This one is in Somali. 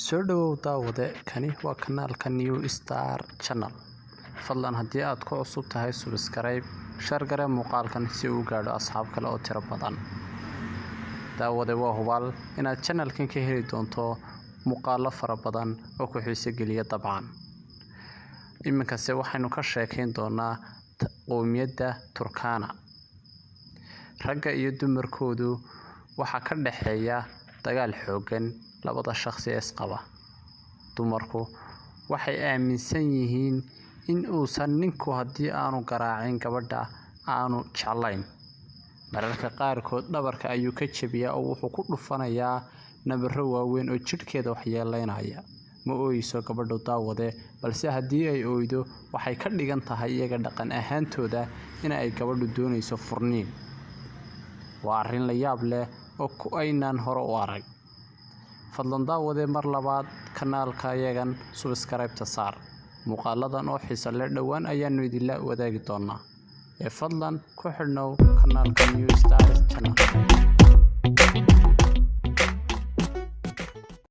soo dhawow daawade kani waa kanaalka New Star Channel fadlan haddii aad ku cusub tahay subscribe share garee muuqaalkan si uu gaadho asxaab kale oo tiro badan daawade waa hubaal inaad channelkan ka heli doonto muuqaalo fara badan oo ku xiiso geliya dabcan iminkase waxaynu ka sheekayn doonaa qowmiyadda Turkana ragga iyo dumarkoodu waxa ka dhaxeeya dagaal xoogan labada shakhsi ee isqaba dumarku waxay aaminsan yihiin in uusan ninku haddii aanu garaacin gabadha aanu jeclayn mararka qaarkood dhabarka ayuu ka jabiyaa oo wuxuu ku dhufanayaa nabaro waaweyn oo jidhkeeda waxyeeleynaya ma ooyso gabadhu daawade balse haddii ay ooydo waxay ka dhigan tahay iyaga dhaqan ahaantooda in ay gabadhu doonayso furniin waa arrin la yaab leh oo ku aynaan hore u arag fadlan daawade mar labaad kanaalka yagan subscribe saar muuqaaladan oo xiiso leh dhawaan ayaanu idinla wadaagi doonaa ee fadlan ku xidhnow kanaalka New Star Channel